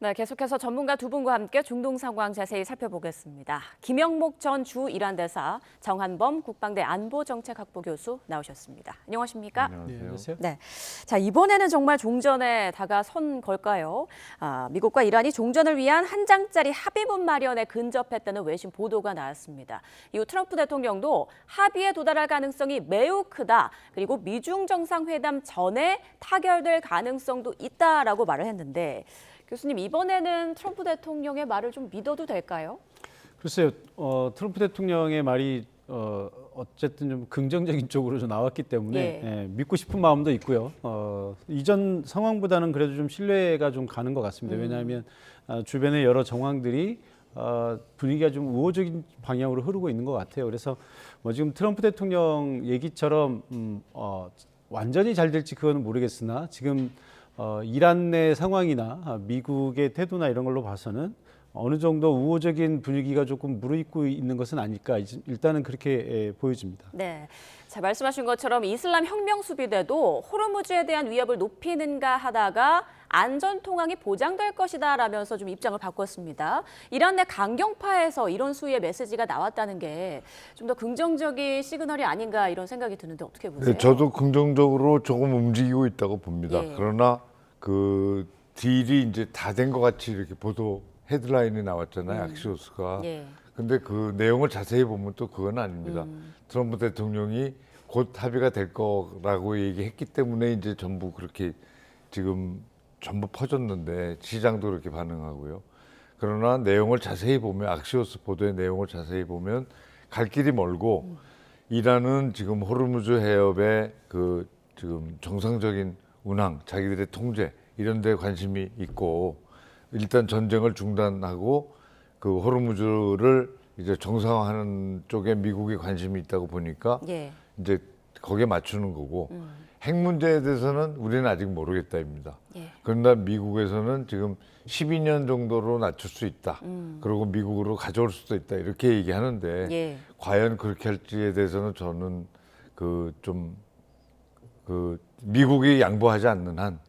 네, 계속해서 전문가 두 분과 함께 중동 상황 자세히 살펴보겠습니다. 김영목 전 주 이란 대사, 정한범 국방대 안보정책학부 교수 나오셨습니다. 안녕하십니까? 네, 안녕하세요. 네, 자 이번에는 정말 종전에 다가선 걸까요? 미국과 이란이 종전을 위한 한 장짜리 합의문 마련에 근접했다는 외신 보도가 나왔습니다. 이후 트럼프 대통령도 합의에 도달할 가능성이 매우 크다. 그리고 미중 정상회담 전에 타결될 가능성도 있다라고 말을 했는데. 교수님, 이번에는 트럼프 대통령의 말을 좀 믿어도 될까요? 글쎄요, 트럼프 대통령의 말이 어쨌든 좀 긍정적인 쪽으로 좀 나왔기 때문에 믿고 싶은 마음도 있고요. 이전 상황보다는 그래도 좀 신뢰가 좀 가는 것 같습니다. 왜냐하면 주변의 여러 정황들이 분위기가 좀 우호적인 방향으로 흐르고 있는 것 같아요. 그래서 뭐 지금 트럼프 대통령 얘기처럼 완전히 잘 될지 그거는 모르겠으나 지금 이란 내 상황이나 미국의 태도나 이런 걸로 봐서는 어느 정도 우호적인 분위기가 조금 무르익고 있는 것은 아닐까, 일단은 그렇게 보여집니다. 네, 자 말씀하신 것처럼 이슬람 혁명 수비대도 호르무즈에 대한 위협을 높이는가 하다가 안전 통항이 보장될 것이다라면서 좀 입장을 바꿨습니다. 이란 내 강경파에서 이런 수위의 메시지가 나왔다는 게 좀 더 긍정적인 시그널이 아닌가 이런 생각이 드는데 어떻게 보세요? 네, 저도 긍정적으로 조금 움직이고 있다고 봅니다. 예. 그러나 그 딜이 이제 다 된 것 같이 이렇게 보도 헤드라인이 나왔잖아요. 악시오스가. 예. 근데 그 내용을 자세히 보면 또 그건 아닙니다. 트럼프 대통령이 곧 합의가 될 거라고 얘기했기 때문에 이제 전부 그렇게 지금 전부 퍼졌는데 시장도 그렇게 반응하고요. 그러나 내용을 자세히 보면 악시오스 보도의 내용을 자세히 보면 갈 길이 멀고 이란은 지금 호르무즈 해협의 그 지금 정상적인 운항, 자기들의 통제 이런 데 관심이 있고 일단 전쟁을 중단하고 그 호르무즈를 이제 정상화하는 쪽에 미국이 관심이 있다고 보니까 예. 이제 거기에 맞추는 거고 핵 문제에 대해서는 우리는 아직 모르겠다입니다. 예. 그러나 미국에서는 지금 12년 정도로 낮출 수 있다. 그리고 미국으로 가져올 수도 있다. 이렇게 얘기하는데 예. 과연 그렇게 할지에 대해서는 저는 미국이 양보하지 않는 한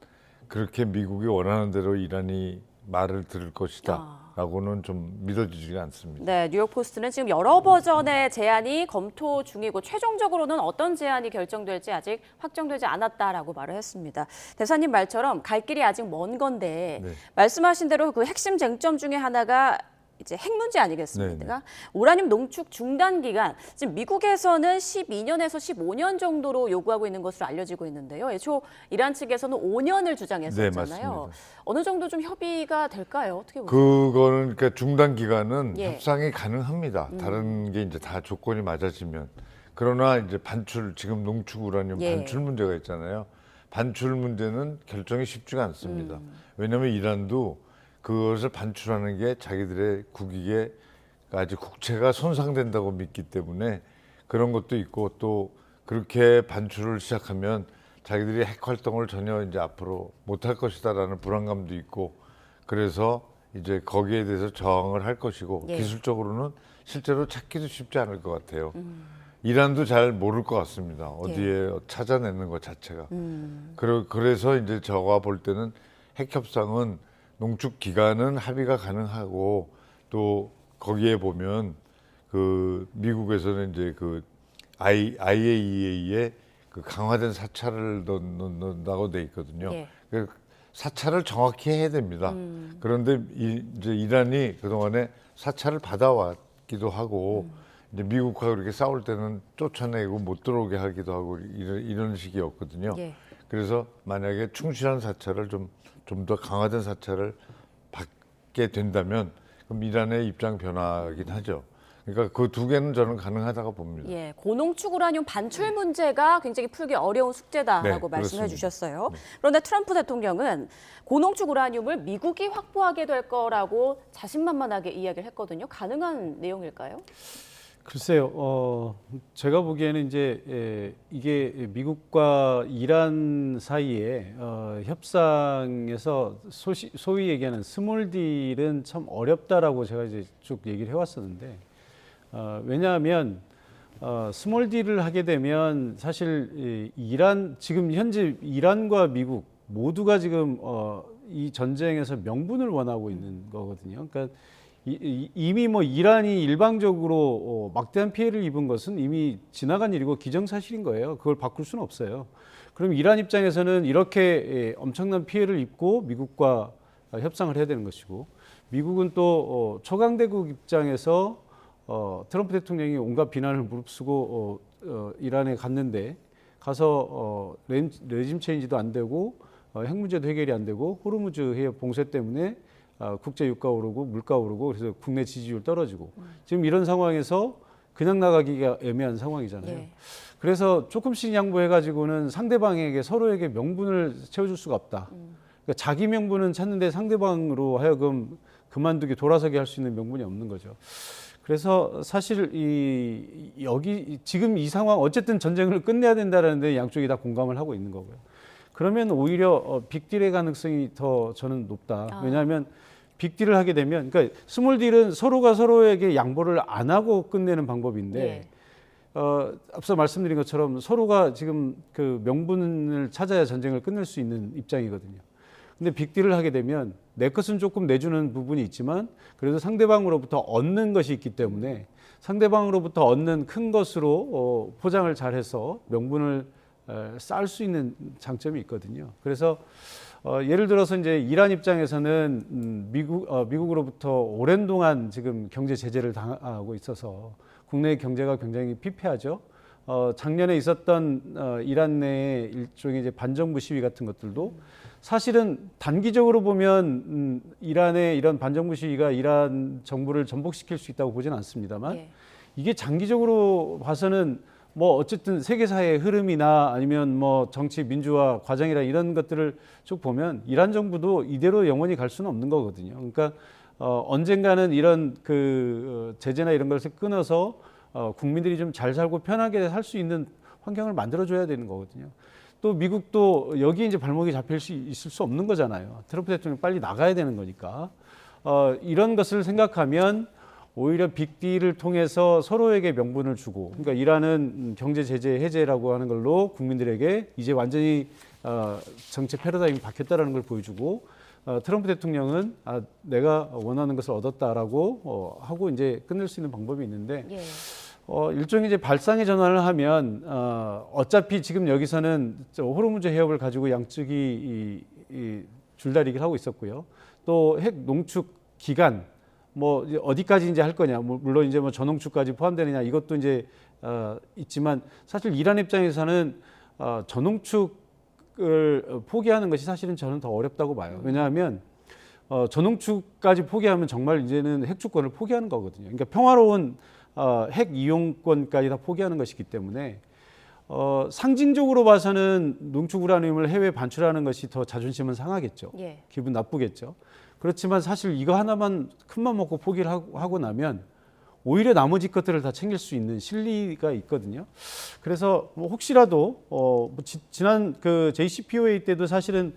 그렇게 미국이 원하는 대로 이란이 말을 들을 것이다. 라고는 좀 믿어지지가 않습니다. 네, 뉴욕포스트는 지금 여러 버전의 제안이 검토 중이고 최종적으로는 어떤 제안이 결정될지 아직 확정되지 않았다라고 말을 했습니다. 대사님 말처럼 갈 길이 아직 먼 건데 네. 말씀하신 대로 그 핵심 쟁점 중에 하나가 이제 핵 문제 아니겠습니까? 네, 네. 우라늄 농축 중단 기간, 지금 미국에서는 12년에서 15년 정도로 요구하고 있는 것으로 알려지고 있는데요. 애초 이란 측에서는 5년을 주장했었잖아요. 네, 맞습니다. 어느 정도 좀 협의가 될까요? 어떻게 보세요? 그거는 그러니까 중단 기간은 예. 협상이 가능합니다. 다른 게 이제 다 조건이 맞아지면. 그러나 이제 반출 지금 농축 우라늄 예. 반출 문제가 있잖아요. 반출 문제는 결정이 쉽지가 않습니다. 왜냐하면 이란도 그것을 반출하는 게 자기들의 국익에 아주 국채가 손상된다고 믿기 때문에 그런 것도 있고 또 그렇게 반출을 시작하면 자기들이 핵 활동을 전혀 이제 앞으로 못할 것이다라는 불안감도 있고 그래서 이제 거기에 대해서 저항을 할 것이고 예. 기술적으로는 실제로 찾기도 쉽지 않을 것 같아요. 이란도 잘 모를 것 같습니다. 어디에 찾아내는 것 자체가. 그래서 이제 저가 볼 때는 핵 협상은 농축 기간은 합의가 가능하고 또 거기에 보면 그 미국에서는 이제 그 IAEA에 그 강화된 사찰을 넣는다고 돼 있거든요. 예. 그 사찰을 정확히 해야 됩니다. 그런데 이제 이란이 그동안에 사찰을 받아왔기도 하고 이제 미국과 그렇게 싸울 때는 쫓아내고 못 들어오게 하기도 하고 이런 식이었거든요. 예. 그래서 만약에 충실한 사찰을 좀 더 강화된 사찰을 받게 된다면 그럼 이란의 입장 변화긴 하죠. 그러니까 그 두 개는 저는 가능하다고 봅니다. 예, 고농축 우라늄 반출 문제가 굉장히 풀기 어려운 숙제다라고 네, 말씀해 그렇습니다. 주셨어요. 그런데 트럼프 대통령은 고농축 우라늄을 미국이 확보하게 될 거라고 자신만만하게 이야기를 했거든요. 가능한 내용일까요? 글쎄요, 제가 보기에는 이제 이게 미국과 이란 사이에 협상에서 소위 얘기하는 스몰 딜은 참 어렵다라고 제가 이제 쭉 얘기를 해왔었는데 왜냐하면 스몰 딜을 하게 되면 사실 이란 지금 현재 이란과 미국 모두가 지금 이 전쟁에서 명분을 원하고 있는 거거든요. 그러니까 이미 뭐 이란이 일방적으로 막대한 피해를 입은 것은 이미 지나간 일이고 기정사실인 거예요. 그걸 바꿀 수는 없어요. 그럼 이란 입장에서는 이렇게 엄청난 피해를 입고 미국과 협상을 해야 되는 것이고, 미국은 또 초강대국 입장에서 트럼프 대통령이 온갖 비난을 무릅쓰고 이란에 갔는데 가서 레짐 체인지도 안 되고 핵 문제도 해결이 안 되고 호르무즈 해협 봉쇄 때문에 국제 유가 오르고 물가 오르고 그래서 국내 지지율 떨어지고 지금 이런 상황에서 그냥 나가기가 애매한 상황이잖아요. 예. 그래서 조금씩 양보해가지고는 상대방에게 서로에게 명분을 채워줄 수가 없다. 그러니까 자기 명분은 찾는데 상대방으로 하여금 그만두기 돌아서게 할 수 있는 명분이 없는 거죠. 그래서 사실 여기 지금 이 상황 어쨌든 전쟁을 끝내야 된다는데 양쪽이 다 공감을 하고 있는 거고요. 그러면 오히려 빅딜의 가능성이 더 저는 높다. 왜냐하면 빅딜을 하게 되면, 그러니까 스몰딜은 서로가 서로에게 양보를 안 하고 끝내는 방법인데, 앞서 말씀드린 것처럼 서로가 지금 그 명분을 찾아야 전쟁을 끝낼 수 있는 입장이거든요. 근데 빅딜을 하게 되면 내 것은 조금 내주는 부분이 있지만 그래도 상대방으로부터 얻는 것이 있기 때문에 상대방으로부터 얻는 큰 것으로 포장을 잘해서 명분을 쌓을 수 있는 장점이 있거든요. 그래서 예를 들어서 이제 이란 입장에서는 미국으로부터 오랜 동안 지금 경제 제재를 당하고 있어서 국내 경제가 굉장히 피폐하죠. 작년에 있었던 이란 내의 일종의 이제 반정부 시위 같은 것들도 사실은 단기적으로 보면 이란의 이런 반정부 시위가 이란 정부를 전복시킬 수 있다고 보지는 않습니다만 이게 장기적으로 봐서는 뭐 어쨌든 세계사의 흐름이나 아니면 뭐 정치 민주화 과정이나 이런 것들을 쭉 보면 이란 정부도 이대로 영원히 갈 수는 없는 거거든요. 그러니까 언젠가는 이런 그 제재나 이런 것을 끊어서 국민들이 좀 잘 살고 편하게 살 수 있는 환경을 만들어줘야 되는 거거든요. 또 미국도 여기 이제 발목이 잡힐 수 있을 수 없는 거잖아요. 트럼프 대통령 빨리 나가야 되는 거니까. 이런 것을 생각하면 오히려 빅딜을 통해서 서로에게 명분을 주고, 그러니까 이란은 경제 제재 해제라고 하는 걸로 국민들에게 이제 완전히 정책 패러다임이 바뀌었다라는 걸 보여주고, 트럼프 대통령은 내가 원하는 것을 얻었다라고 하고 이제 끝낼 수 있는 방법이 있는데, 일종의 이제 발상의 전환을 하면 어차피 지금 여기서는 호르무즈 해협을 가지고 양측이 줄다리기를 하고 있었고요. 또 핵 농축 기간 뭐 어디까지 이제 할 거냐, 물론 이제 뭐 전홍축까지 포함되느냐 이것도 이제 있지만 사실 이란 입장에서는 전홍축을 포기하는 것이 사실은 저는 더 어렵다고 봐요. 왜냐하면 전홍축까지 포기하면 정말 이제는 핵 주권을 포기하는 거거든요. 그러니까 평화로운 핵 이용권까지 다 포기하는 것이기 때문에 상징적으로 봐서는 농축 우라늄을 해외 반출하는 것이 더 자존심은 상하겠죠. 기분 나쁘겠죠. 그렇지만 사실 이거 하나만 큰맘 먹고 포기를 하고 나면 오히려 나머지 것들을 다 챙길 수 있는 실리가 있거든요. 그래서 뭐 혹시라도 지난 그 JCPOA 때도 사실은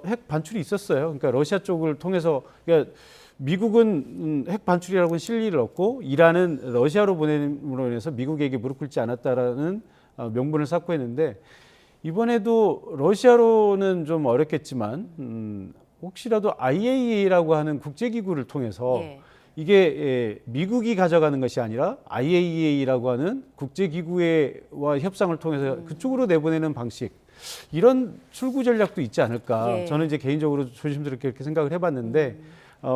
핵 반출이 있었어요. 그러니까 러시아 쪽을 통해서, 그러니까 미국은 핵 반출이라고는 실리를 얻고 이란은 러시아로 보냄으로 인해서 미국에게 무릎 꿇지 않았다라는 명분을 쌓고 했는데, 이번에도 러시아로는 좀 어렵겠지만 혹시라도 IAEA라고 하는 국제기구를 통해서 이게 미국이 가져가는 것이 아니라 IAEA라고 하는 국제기구와 협상을 통해서 그쪽으로 내보내는 방식, 이런 출구 전략도 있지 않을까. 저는 이제 개인적으로 조심스럽게 이렇게 생각을 해봤는데,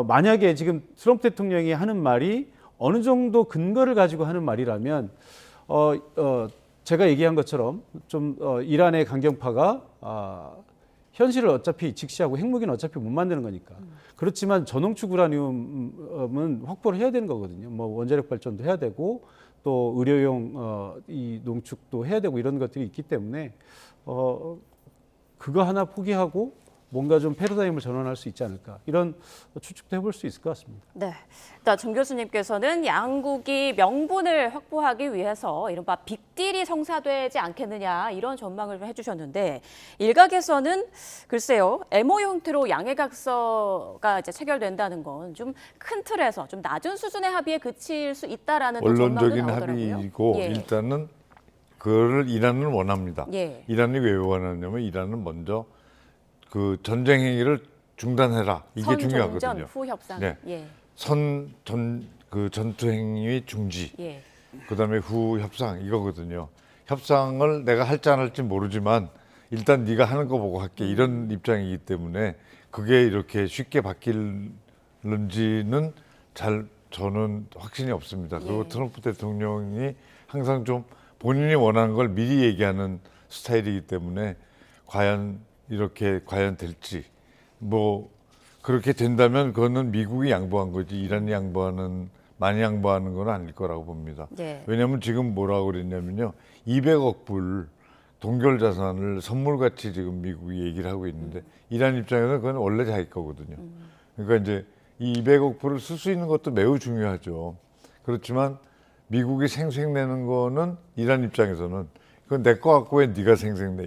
만약에 지금 트럼프 대통령이 하는 말이 어느 정도 근거를 가지고 하는 말이라면 제가 얘기한 것처럼 좀 이란의 강경파가 현실을 어차피 직시하고 핵무기는 어차피 못 만드는 거니까. 그렇지만 전홍축 우라늄은 확보를 해야 되는 거거든요. 뭐 원자력 발전도 해야 되고 또 의료용 이 농축도 해야 되고 이런 것들이 있기 때문에 그거 하나 포기하고 뭔가 좀 패러다임을 전환할 수 있지 않을까, 이런 추측도 해볼 수 있을 것 같습니다. 네, 일단 정 교수님께서는 양국이 명분을 확보하기 위해서 이른바 빅딜이 성사되지 않겠느냐 이런 전망을 해주셨는데, 일각에서는 글쎄요, MOU 형태로 양해각서가 이제 체결된다는 건 좀 큰 틀에서 좀 낮은 수준의 합의에 그칠 수 있다라는 원론적인 전망도 나오더라고요. 합의이고 일단은 그거를 이란은 원합니다. 이란이 왜 원하냐면 이란은 먼저 그 전쟁 행위를 중단해라. 이게 선종전 중요하거든요. 후 협상. 네. 예. 그 전투 행위 중지. 예. 그다음에 후 협상 이거거든요. 협상을 내가 할지 안 할지 모르지만 일단 네가 하는 거 보고 할게 이런 입장이기 때문에 그게 이렇게 쉽게 바뀔는지는 저는 확신이 없습니다. 그리고 예. 트럼프 대통령이 항상 좀 본인이 원하는 걸 미리 얘기하는 스타일이기 때문에 과연 될지 뭐 그렇게 된다면 그거는 미국이 양보한 거지 이란이 많이 양보하는 건 아닐 거라고 봅니다. 예. 왜냐하면 지금 뭐라고 그랬냐면요. 200억 불 동결 자산을 선물같이 지금 미국이 얘기를 하고 있는데 이란 입장에서는 그건 원래 자기 거거든요. 그러니까 이제 이 200억 불을 쓸 수 있는 것도 매우 중요하죠. 그렇지만 미국이 생색내는 거는 이란 입장에서는 그건 내 거 갖고 왜 네가 생색내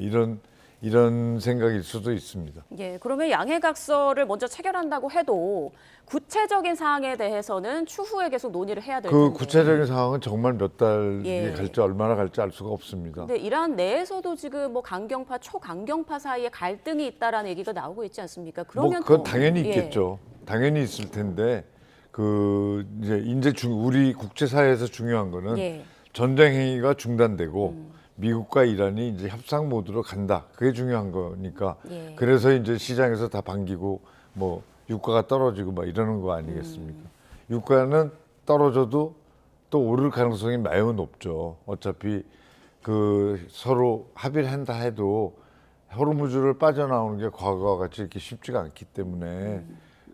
이런 생각일 수도 있습니다. 예, 그러면 양해각서를 먼저 체결한다고 해도 구체적인 사항에 대해서는 추후에 계속 논의를 해야 될 그 텐데. 구체적인 상황은 정말 몇 달이 예. 갈지 얼마나 갈지 알 수가 없습니다. 근데 이란 내에서도 지금 뭐 강경파, 초강경파 사이에 갈등이 있다라는 얘기가 나오고 있지 않습니까? 그러면 그건 또, 당연히 예. 있겠죠. 당연히 있을 텐데 이제 우리 국제사회에서 중요한 거는 예. 전쟁 행위가 중단되고 미국과 이란이 이제 협상 모드로 간다. 그게 중요한 거니까. 예. 그래서 이제 시장에서 다 반기고 뭐 유가가 떨어지고 막 이러는 거 아니겠습니까? 유가는 떨어져도 또 오를 가능성이 매우 높죠. 어차피 그 서로 합의를 한다 해도 호르무즈를 빠져나오는 게 과거와 같이 이렇게 쉽지가 않기 때문에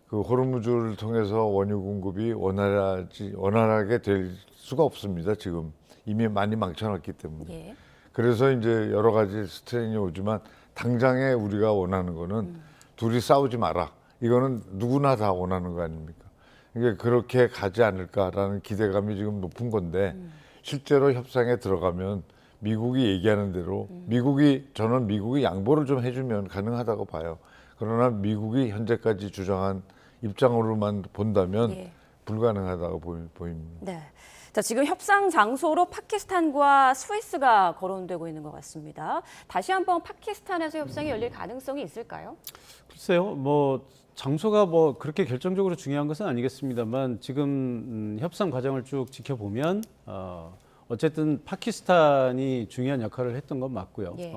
그 호르무즈를 통해서 원유 공급이 원활하게 될 수가 없습니다. 지금 이미 많이 망쳐놨기 때문에. 예. 그래서 이제 여러 가지 스트레인이 오지만 당장에 우리가 원하는 거는 둘이 싸우지 마라. 이거는 누구나 다 원하는 거 아닙니까? 이게 그렇게 가지 않을까라는 기대감이 지금 높은 건데 실제로 협상에 들어가면 미국이 얘기하는 대로 저는 미국이 양보를 좀 해주면 가능하다고 봐요. 그러나 미국이 현재까지 주장한 입장으로만 본다면 예. 불가능하다고 보입니다. 네. 자, 지금 협상 장소로 파키스탄과 스위스가 거론되고 있는 것 같습니다. 다시 한번 파키스탄에서 협상이 열릴 가능성이 있을까요? 글쎄요, 뭐 장소가 뭐 그렇게 결정적으로 중요한 것은 아니겠습니다만 지금 협상 과정을 쭉 지켜보면 어쨌든 파키스탄이 중요한 역할을 했던 건 맞고요. 예.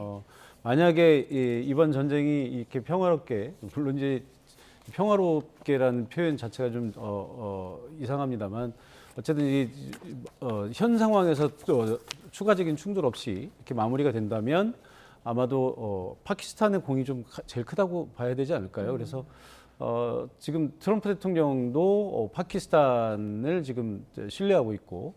만약에 이번 전쟁이 이렇게 평화롭게, 물론 이제 평화롭게라는 표현 자체가 좀 이상합니다만 어쨌든 현 상황에서 또 추가적인 충돌 없이 이렇게 마무리가 된다면 아마도 파키스탄의 공이 좀 제일 크다고 봐야 되지 않을까요? 그래서 지금 트럼프 대통령도 파키스탄을 지금 신뢰하고 있고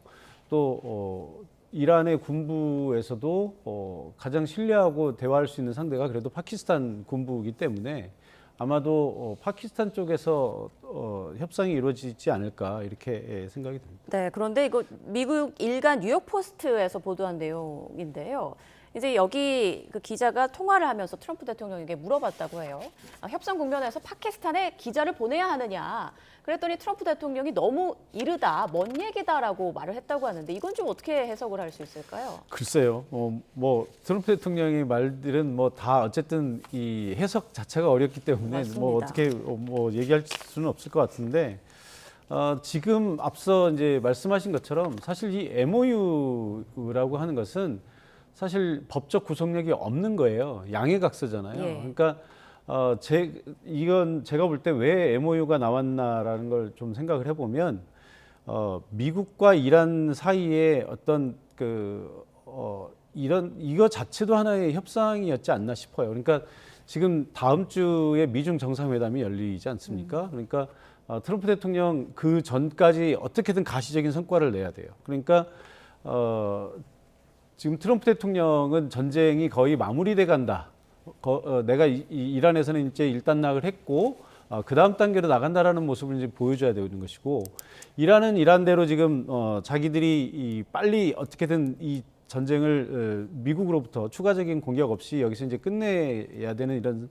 또 이란의 군부에서도 가장 신뢰하고 대화할 수 있는 상대가 그래도 파키스탄 군부이기 때문에 아마도 파키스탄 쪽에서 협상이 이루어지지 않을까 이렇게 생각이 듭니다. 네, 그런데 이거 미국 일간 뉴욕 포스트에서 보도한 내용인데요. 이제 여기 그 기자가 통화를 하면서 트럼프 대통령에게 물어봤다고 해요. 협상 국면에서 파키스탄에 기자를 보내야 하느냐. 그랬더니 트럼프 대통령이 너무 이르다, 먼 얘기다라고 말을 했다고 하는데 이건 좀 어떻게 해석을 할 수 있을까요? 글쎄요. 뭐 트럼프 대통령의 말들은 뭐 다 어쨌든 이 해석 자체가 어렵기 때문에 맞습니다. 뭐 어떻게 뭐 얘기할 수는 없을 것 같은데 지금 앞서 이제 말씀하신 것처럼 사실 이 MOU라고 하는 것은 사실 법적 구속력이 없는 거예요. 양해각서잖아요. 예. 그러니까 이건 제가 볼 때 왜 MOU가 나왔나라는 걸 좀 생각을 해보면 미국과 이란 사이에 어떤 이거 자체도 하나의 협상이었지 않나 싶어요. 그러니까 지금 다음 주에 미중 정상회담이 열리지 않습니까? 그러니까 트럼프 대통령 그 전까지 어떻게든 가시적인 성과를 내야 돼요. 그러니까 지금 트럼프 대통령은 전쟁이 거의 마무리돼 간다. 내가 이란에서는 이제 일단락을 했고 그 다음 단계로 나간다라는 모습을 이제 보여줘야 되는 것이고 이란은 이란대로 지금 자기들이 빨리 어떻게든 이 전쟁을 미국으로부터 추가적인 공격 없이 여기서 이제 끝내야 되는 이런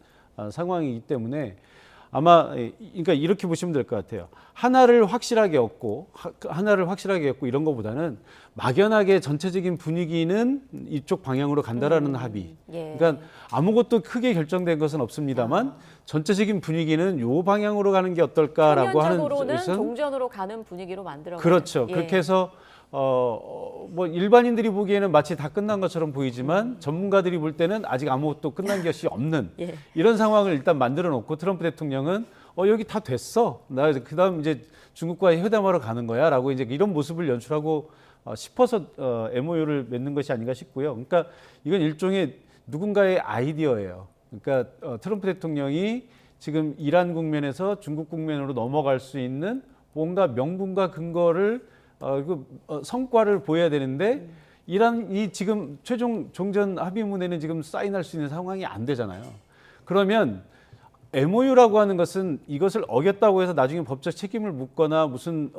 상황이기 때문에 아마 그러니까 이렇게 보시면 될 것 같아요. 하나를 확실하게 얻고 이런 것보다는 막연하게 전체적인 분위기는 이쪽 방향으로 간다라는 합의. 예. 그러니까 아무것도 크게 결정된 것은 없습니다만 전체적인 분위기는 요 방향으로 가는 게 어떨까라고 하는 표면적으로는 것은 종전으로 가는 분위기로 만들어. 그렇죠. 예. 그렇게 해서 뭐 일반인들이 보기에는 마치 다 끝난 것처럼 보이지만 전문가들이 볼 때는 아직 아무것도 끝난 것이 없는 예. 이런 상황을 일단 만들어 놓고 트럼프 대통령은 여기 다 됐어. 나 그다음 이제 중국과 회담하러 가는 거야라고 이제 이런 모습을 연출하고 싶어서 MOU를 맺는 것이 아닌가 싶고요. 그러니까 이건 일종의 누군가의 아이디어예요. 그러니까 트럼프 대통령이 지금 이란 국면에서 중국 국면으로 넘어갈 수 있는 뭔가 명분과 근거를 성과를 보여야 되는데 이란이 지금 최종 종전 합의문에는 지금 사인할 수 있는 상황이 안 되잖아요. 그러면 MOU라고 하는 것은 이것을 어겼다고 해서 나중에 법적 책임을 묻거나 무슨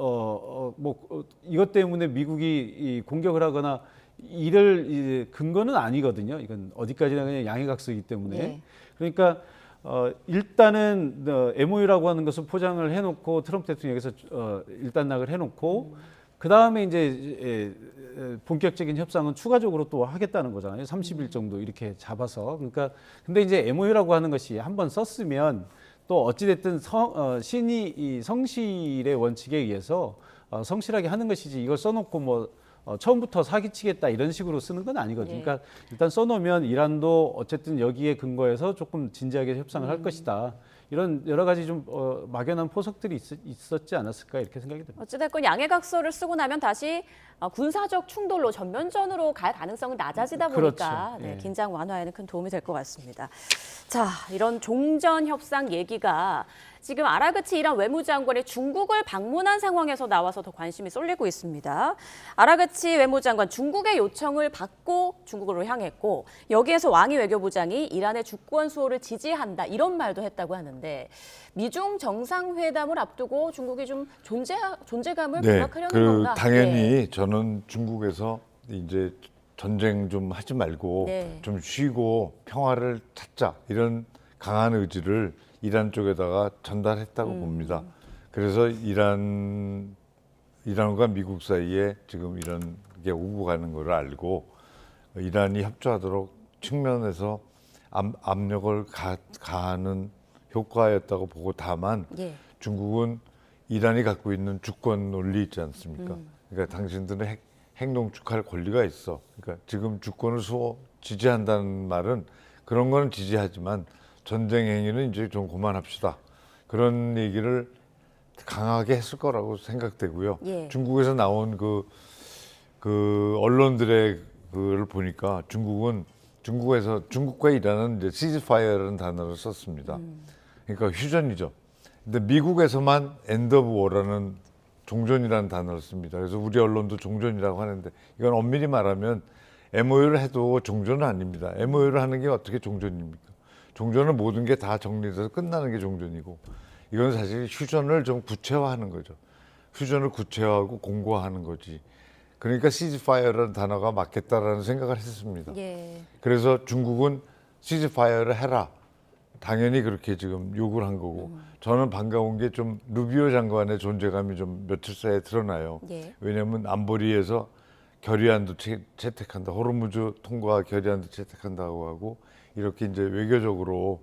이것 때문에 미국이 공격을 하거나 이럴 근거는 아니거든요. 이건 어디까지나 그냥 양해각서이기 때문에. 예. 그러니까 일단은 MOU라고 하는 것을 포장을 해놓고 트럼프 대통령에서 일단락을 해놓고 그 다음에 이제 본격적인 협상은 추가적으로 또 하겠다는 거잖아요. 30일 정도 이렇게 잡아서. 그러니까 근데 이제 MOU라고 하는 것이 한번 썼으면 또 어찌됐든 신이 이 성실의 원칙에 의해서 성실하게 하는 것이지 이걸 써놓고 뭐 처음부터 사기치겠다 이런 식으로 쓰는 건 아니거든요. 예. 그러니까 일단 써놓으면 이란도 어쨌든 여기에 근거해서 조금 진지하게 협상을 할 것이다. 이런 여러 가지 좀 막연한 포석들이 있었지 않았을까 이렇게 생각이 듭니다. 어찌됐건 양해각서를 쓰고 나면 다시 군사적 충돌로 전면전으로 갈 가능성은 낮아지다 보니까 그렇죠. 네, 예. 긴장 완화에는 큰 도움이 될 것 같습니다. 자, 이런 종전 협상 얘기가 지금 아라그치 이란 외무장관이 중국을 방문한 상황에서 나와서 더 관심이 쏠리고 있습니다. 아라그치 외무장관 중국의 요청을 받고 중국으로 향했고 여기에서 왕이 외교부장이 이란의 주권 수호를 지지한다 이런 말도 했다고 하는데 미중 정상회담을 앞두고 중국이 좀 존재감을 부각하려는 건가? 당연히 예. 저는 중국에서 이제 전쟁 좀 하지 말고 네. 좀 쉬고 평화를 찾자 이런 강한 의지를 이란 쪽에다가 전달했다고 봅니다. 그래서 이란과 미국 사이에 지금 이런 게 오고 가는 걸 알고 이란이 협조하도록 측면에서 압력을 가하는 효과였다고 보고 다만 예. 중국은 이란이 갖고 있는 주권 논리 있지 않습니까? 그러니까 당신들은 핵농축할 권리가 있어. 그러니까 지금 주권을 지지한다는 말은 그런 거는 지지하지만 전쟁 행위는 이제 좀 그만합시다. 그런 얘기를 강하게 했을 거라고 생각되고요. 예. 중국에서 나온 그 언론들의 그걸 보니까 중국에서 중국과 이란은 이제 시즈파이어라는 단어를 썼습니다. 그러니까 휴전이죠. 근데 미국에서만 엔드 오브 워라는 종전이라는 단어를 씁니다. 그래서 우리 언론도 종전이라고 하는데 이건 엄밀히 말하면 MOU를 해도 종전은 아닙니다. MOU를 하는 게 어떻게 종전입니까? 종전은 모든 게 다 정리돼서 끝나는 게 종전이고 이건 사실 휴전을 좀 구체화하는 거죠. 휴전을 구체화하고 공고화하는 거지. 그러니까 시즈파이어라는 단어가 맞겠다라는 생각을 했습니다. 예. 그래서 중국은 시즈파이어를 해라. 당연히 그렇게 지금 요구를 한 거고 저는 반가운 게 좀 루비오 장관의 존재감이 좀 며칠 사이에 드러나요. 예. 왜냐하면 안보리에서 결의안도 채택한다. 호르무즈 통과 결의안도 채택한다고 하고 이렇게 이제 외교적으로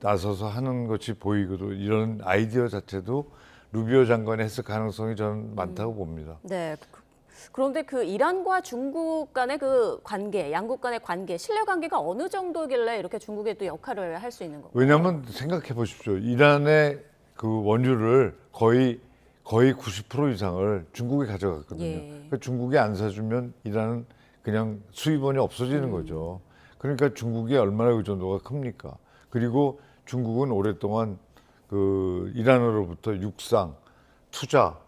나서서 하는 것이 보이고도 이런 아이디어 자체도 루비오 장관이 했을 가능성이 저는 많다고 봅니다. 네. 그런데 그 이란과 중국 간의 그 관계, 양국 간의 관계, 신뢰 관계가 어느 정도길래 이렇게 중국의 또 역할을 할 수 있는 건가요? 왜냐하면 생각해 보십시오. 이란의 그 원유를 거의 90% 이상을 중국이 가져갔거든요. 예. 그러니까 중국이 안 사주면 이란은 그냥 수입원이 없어지는 거죠. 그러니까 중국이 얼마나 의존도가 큽니까? 그리고 중국은 오랫동안 그 이란으로부터 육상, 투자,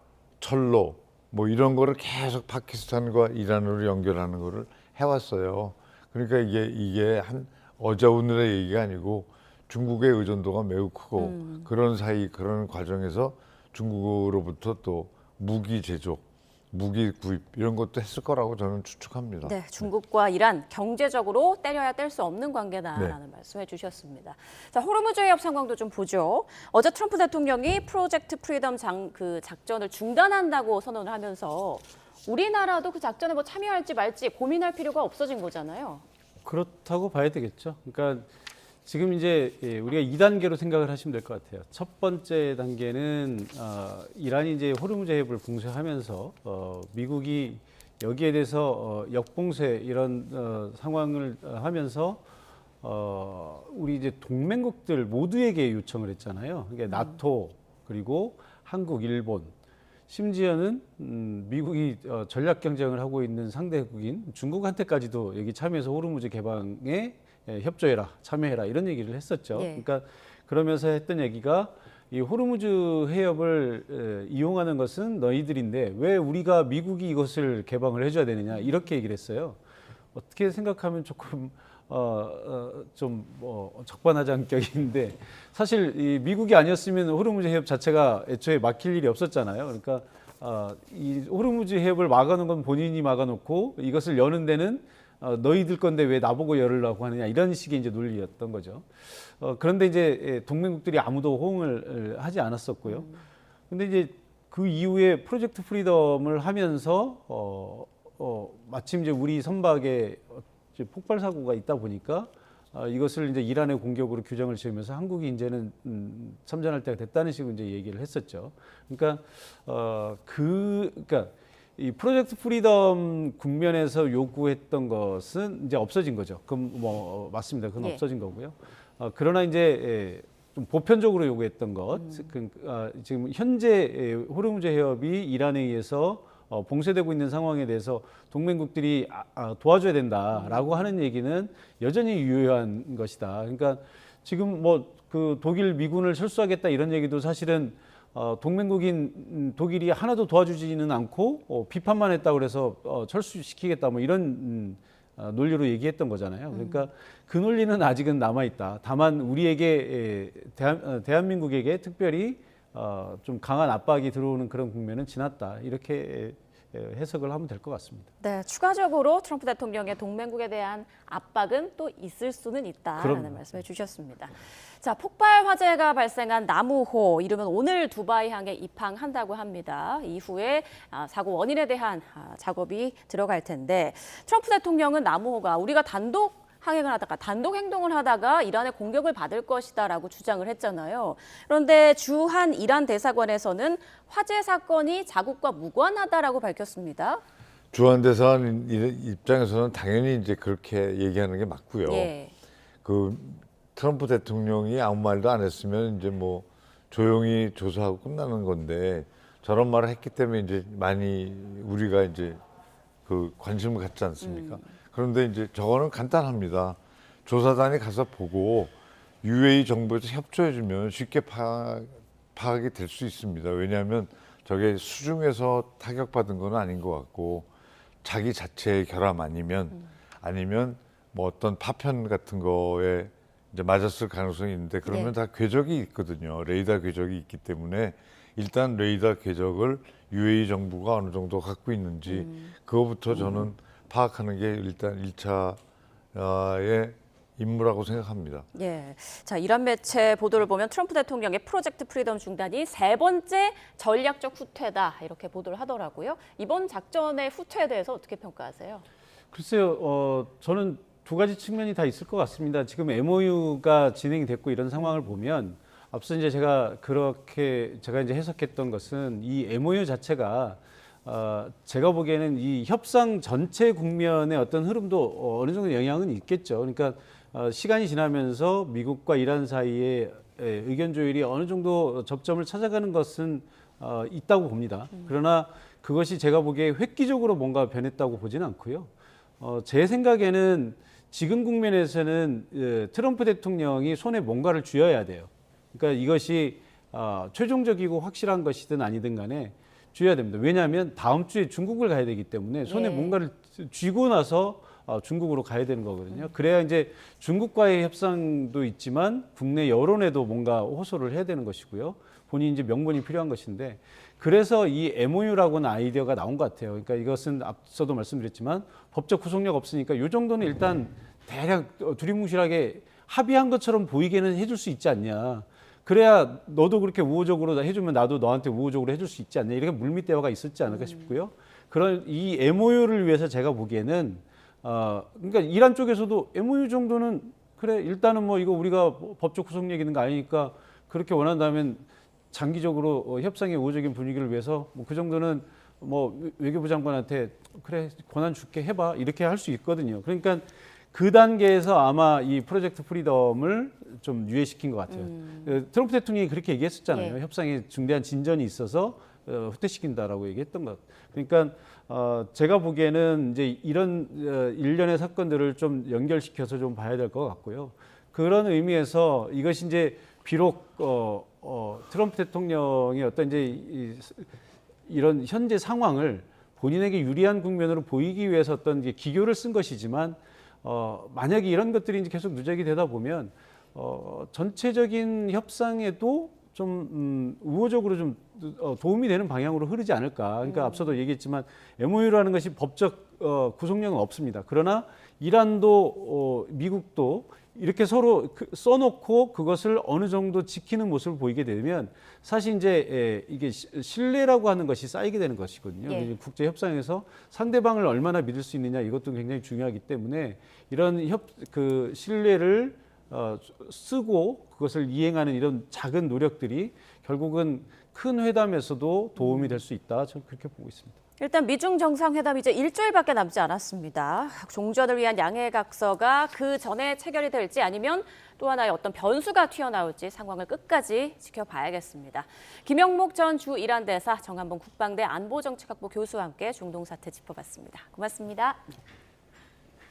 철로 뭐 이런 거를 계속 파키스탄과 이란으로 연결하는 거를 해왔어요. 그러니까 이게 어제 오늘의 얘기가 아니고 중국의 의존도가 매우 크고 그런 과정에서 중국으로부터 또 무기 제조 무기 구입 이런 것도 했을 거라고 저는 추측합니다. 네, 중국과 이란 경제적으로 때려야 뗄 수 없는 관계다라는 말씀해 주셨습니다. 자, 호르무즈 해협 상황도 좀 보죠. 어제 트럼프 대통령이 프로젝트 프리덤 작전을 중단한다고 선언을 하면서 우리나라도 그 작전에 뭐 참여할지 말지 고민할 필요가 없어진 거잖아요. 그렇다고 봐야 되겠죠. 그러니까 지금 이제 우리가 2단계로 생각을 하시면 될 것 같아요. 첫 번째 단계는 이란이 이제 호르무즈 해협을 봉쇄하면서 미국이 여기에 대해서 역봉쇄 이런 상황을 하면서 우리 이제 동맹국들 모두에게 요청을 했잖아요. 그러니까 나토 그리고 한국, 일본 심지어는 미국이 전략 경쟁을 하고 있는 상대국인 중국한테까지도 여기 참여해서 호르무즈 개방에 협조해라, 참여해라 이런 얘기를 했었죠. 예. 그러니까 그러면서 했던 얘기가 이 호르무즈 해협을 이용하는 것은 너희들인데 왜 우리가 미국이 이것을 개방을 해줘야 되느냐 이렇게 얘기를 했어요. 어떻게 생각하면 조금 좀 적반하장격인데 사실 이 미국이 아니었으면 호르무즈 해협 자체가 애초에 막힐 일이 없었잖아요. 그러니까 이 호르무즈 해협을 막아놓은 건 본인이 막아놓고 이것을 여는 데는 너희들 건데 왜 나보고 열으려고 하느냐 이런 식의 이제 논리였던 거죠. 그런데 이제 동맹국들이 아무도 호응을 하지 않았었고요. 근데 이제 그 이후에 프로젝트 프리덤을 하면서 마침 이제 우리 선박에 이제 폭발 사고가 있다 보니까 이것을 이제 이란의 공격으로 규정을 지으면서 한국이 이제는 참전할 때가 됐다는 식으로 이제 얘기를 했었죠. 그러니까 그러니까 이 프로젝트 프리덤 국면에서 요구했던 것은 이제 없어진 거죠. 그럼 뭐 맞습니다. 그건 예. 없어진 거고요. 그러나 이제 좀 보편적으로 요구했던 것, 지금 현재 호르무즈 해협이 이란에 의해서 봉쇄되고 있는 상황에 대해서 동맹국들이 도와줘야 된다라고 하는 얘기는 여전히 유효한 것이다. 그러니까 지금 뭐 그 독일 미군을 철수하겠다 이런 얘기도 사실은 동맹국인 독일이 하나도 도와주지는 않고 비판만 했다고 그래서 철수시키겠다 뭐 이런 논리로 얘기했던 거잖아요. 그러니까 그 논리는 아직은 남아 있다. 다만 우리에게 대한민국에게 특별히 좀 강한 압박이 들어오는 그런 국면은 지났다. 이렇게 해석을 하면 될 것 같습니다. 네, 추가적으로 트럼프 대통령의 동맹국에 대한 압박은 또 있을 수는 있다라는 그럼요. 말씀을 주셨습니다. 자, 폭발 화재가 발생한 나무호, 이르면 오늘 두바이 항에 입항한다고 합니다. 이후에 사고 원인에 대한 작업이 들어갈 텐데 트럼프 대통령은 나무호가 우리가 단독 행동을 하다가 이란의 공격을 받을 것이다라고 주장을 했잖아요. 그런데 주한 이란 대사관에서는 화재 사건이 자국과 무관하다라고 밝혔습니다. 주한 대사관 입장에서는 당연히 이제 그렇게 얘기하는 게 맞고요. 예. 그 트럼프 대통령이 아무 말도 안 했으면 이제 뭐 조용히 조사하고 끝나는 건데 저런 말을 했기 때문에 이제 많이 우리가 이제 그 관심을 갖지 않습니까? 그런데 이제 저거는 간단합니다. 조사단이 가서 보고 UAE 정부에서 협조해주면 쉽게 파악이 될 수 있습니다. 왜냐하면 저게 수중에서 타격받은 건 아닌 것 같고 자기 자체의 결함 아니면 뭐 어떤 파편 같은 거에 이제 맞았을 가능성이 있는데 그러면 다 궤적이 있거든요. 레이더 궤적이 있기 때문에 일단 레이더 궤적을 UAE 정부가 어느 정도 갖고 있는지 그거부터 저는 파악하는 게 일단 1차의 임무라고 생각합니다. 예. 자, 이란 매체 보도를 보면 트럼프 대통령의 프로젝트 프리덤 중단이 세 번째 전략적 후퇴다 이렇게 보도를 하더라고요. 이번 작전의 후퇴에 대해서 어떻게 평가하세요? 글쎄요, 저는 두 가지 측면이 다 있을 것 같습니다. 지금 MOU가 진행이 됐고 이런 상황을 보면 앞서 이제 제가 이제 해석했던 것은 이 MOU 자체가 제가 보기에는 이 협상 전체 국면의 어떤 흐름도 어느 정도 영향은 있겠죠. 그러니까 시간이 지나면서 미국과 이란 사이에 의견 조율이 어느 정도 접점을 찾아가는 것은 있다고 봅니다. 그러나 그것이 제가 보기에 획기적으로 뭔가 변했다고 보지는 않고요. 제 생각에는 지금 국면에서는 트럼프 대통령이 손에 뭔가를 쥐어야 돼요. 그러니까 이것이 최종적이고 확실한 것이든 아니든 간에 쥐어야 됩니다. 왜냐하면 다음 주에 중국을 가야 되기 때문에 손에 뭔가를 쥐고 나서 중국으로 가야 되는 거거든요. 그래야 이제 중국과의 협상도 있지만 국내 여론에도 뭔가 호소를 해야 되는 것이고요. 본인 이제 명분이 필요한 것인데 그래서 이 MOU라고는 아이디어가 나온 것 같아요. 그러니까 이것은 앞서도 말씀드렸지만 법적 구속력 없으니까 이 정도는 일단 대략 두리뭉실하게 합의한 것처럼 보이게는 해줄 수 있지 않냐. 그래야 너도 그렇게 우호적으로 해주면 나도 너한테 우호적으로 해줄 수 있지 않냐. 이렇게 물밑 대화가 있었지 않을까 싶고요. 그런 이 MOU를 위해서 제가 보기에는 그러니까 이란 쪽에서도 MOU 정도는 그래 일단은 뭐 이거 우리가 법적 구속력 있는 거 아니니까 그렇게 원한다면 장기적으로 협상의 우호적인 분위기를 위해서 뭐 그 정도는 뭐 외교부 장관한테 그래 권한 줄게 해봐 이렇게 할 수 있거든요. 그러니까 그 단계에서 아마 이 프로젝트 프리덤을 좀 유예시킨 것 같아요. 트럼프 대통령이 그렇게 얘기했었잖아요. 예. 협상에 중대한 진전이 있어서 후퇴시킨다라고 얘기했던 것. 그러니까 제가 보기에는 이제 이런 일련의 사건들을 좀 연결시켜서 좀 봐야 될 것 같고요. 그런 의미에서 이것이 이제 비록 트럼프 대통령의 어떤 이제 이런 현재 상황을 본인에게 유리한 국면으로 보이기 위해서 어떤 이제 기교를 쓴 것이지만 만약에 이런 것들이 이제 계속 누적이 되다 보면 전체적인 협상에도 좀 우호적으로 좀 도움이 되는 방향으로 흐르지 않을까. 그러니까 앞서도 얘기했지만 MOU라는 것이 법적 구속력은 없습니다. 그러나 이란도 미국도 이렇게 서로 써놓고 그것을 어느 정도 지키는 모습을 보이게 되면 사실 이제 이게 신뢰라고 하는 것이 쌓이게 되는 것이거든요. 예. 국제 협상에서 상대방을 얼마나 믿을 수 있느냐 이것도 굉장히 중요하기 때문에 이런 그 신뢰를 쓰고 그것을 이행하는 이런 작은 노력들이 결국은 큰 회담에서도 도움이 될 수 있다. 저는 그렇게 보고 있습니다. 일단 미중 정상회담 이제 일주일밖에 남지 않았습니다. 종전을 위한 양해각서가 그 전에 체결이 될지 아니면 또 하나의 어떤 변수가 튀어나올지 상황을 끝까지 지켜봐야겠습니다. 김영목 전 주 이란 대사, 정한봉 국방대 안보정책학부 교수와 함께 중동 사태 짚어봤습니다. 고맙습니다.